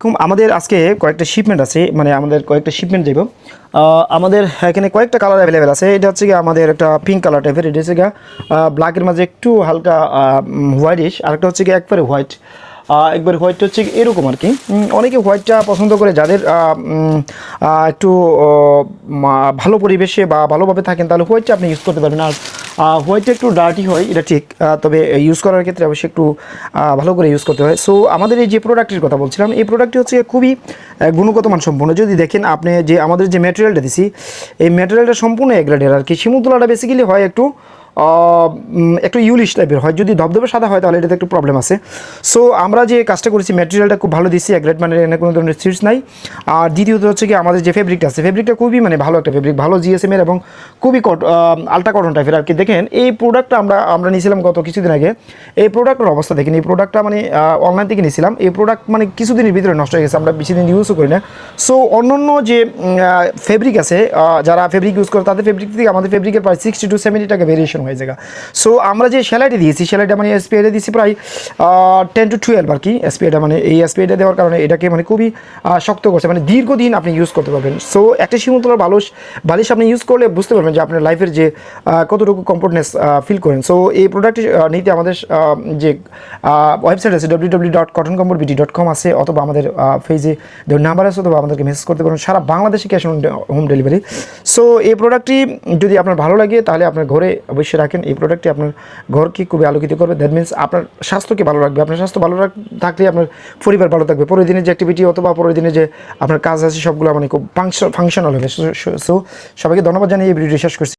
আমাদের আজকে কয়েকটা শিপমেন্ট আছে, মানে আমাদের কয়েকটা শিপমেন্ট দেব। আমাদের এখানে কয়েকটা কালার অ্যাভেলেবেল আছে। এটা হচ্ছে গিয়ে আমাদের একটা পিঙ্ক কালার টাইপের, এটা হচ্ছে গিয়ে ব্ল্যাকের মাঝে একটু হালকা হোয়াইটিশ, আরেকটা হচ্ছে গিয়ে একবারে হোয়াইট। একবারে হোয়াইটটা হচ্ছে এরকম আর কি। অনেকে হোয়াইটটা পছন্দ করে, যাদের একটু ভালো পরিবেশে বা ভালোভাবে থাকেন তাহলে হোয়াইটটা আপনি ইউজ করতে পারবেন। আর হোয়াইটটা একটু ডার্টি হয়, এটা ঠিক, তবে ইউজ করার ক্ষেত্রে অবশ্যই একটু ভালো করে ইউজ করতে হয়। সো আমাদের এই যে প্রোডাক্টের কথা বলছিলাম, এই প্রোডাক্টটি হচ্ছে খুবই গুণগত মান সম্পূর্ণ। যদি দেখেন আপনি যে আমাদের যে ম্যাটেরিয়ালটা দিছি, এই ম্যাটেরিয়ালটা সম্পূর্ণ এগ্রেডের আর কি। শিমুলতলাটা বেসিক্যালি হয় একটু ইউলিশ টাইপের হয়, যদি ধবধবে সাদা হয় তাহলে এটাতে একটু প্রবলেম আছে। সো আমরা যে কাজটা করেছি, ম্যাটেরিয়ালটা খুব ভালো দিচ্ছি, এগ্রেড মানে এখানে কোনো ধরনের সিটস নাই। আর দ্বিতীয়ত হচ্ছে কি আমাদের যে ফেব্রিকটা আছে, ফেব্রিকটা খুবই মানে ভালো একটা ফেব্রিক, ভালো জিএসএমের এবং খুবই আলট্রা কটন টাইপের আর কি। দেখেন এই প্রোডাক্টটা আমরা নিয়েছিলাম গত কিছুদিন আগে। এই প্রোডাক্টের অবস্থা দেখেন, এই প্রোডাক্টটা মানে অনলাইন থেকে নিয়েছিলাম। এই প্রোডাক্ট মানে কিছুদিনের ভিতরে নষ্ট হয়ে গেছে, আমরা বেশি দিন ইউজও করি না। সো অন্যান্য যে ফেব্রিক আছে, যারা ফেব্রিক ইউজ করে তাদের ফেব্রিক থেকে আমাদের ফেব্রিকের প্রায় 60 to 70 টাকা ভেরিয়েশন হয়ে যায়। সো আমরা যে সেলাইটা দিয়েছি, সেলাইটা মানে এসপিআইটা দিয়েছি প্রায় 10 to 12 আর কি। এসপিআইটা মানে এই এসপিআইটা দেওয়ার কারণে এটাকে মানে খুবই শক্ত করছে, মানে দীর্ঘদিন আপনি ইউজ করতে পারবেন। সো একটা শিমুলতলার বালিশ আপনি ইউজ করলে বুঝতে পারবেন যে আপনার লাইফের যে কতটুকু কমফোর্টনেস ফিল করেন। সো এই প্রোডাক্টটি নিতে আমাদের যে ওয়েবসাইট আছে www.cottoncomfortbt.com আছে, অথবা আমাদের পেজে নাম্বার আছে, অথবা আমাদেরকে মেসেজ করতে পারেন। সারা বাংলাদেশে cash on home delivery. So এই প্রোডাক্টটি যদি আপনার ভালো লাগে তাহলে আপনার ঘরে অবশ্যই রাখেন। এই প্রোডাক্টটি আপনার ঘরকে খুবই আলোকিত করবে। দ্যাট মিনস আপনার স্বাস্থ্যকে ভালো রাখবে। আপনার স্বাস্থ্য ভালো থাকলে আপনার পরিবার ভালো থাকবে। পরের দিনের যে অ্যাক্টিভিটি অথবা পরের দিনে যে আপনার কাজ আছে সবগুলো মানে খুব ফাংশনাল হবে। সো সবাইকে ধন্যবাদ জানিয়ে এই ভিডিওটি শেষ করছি।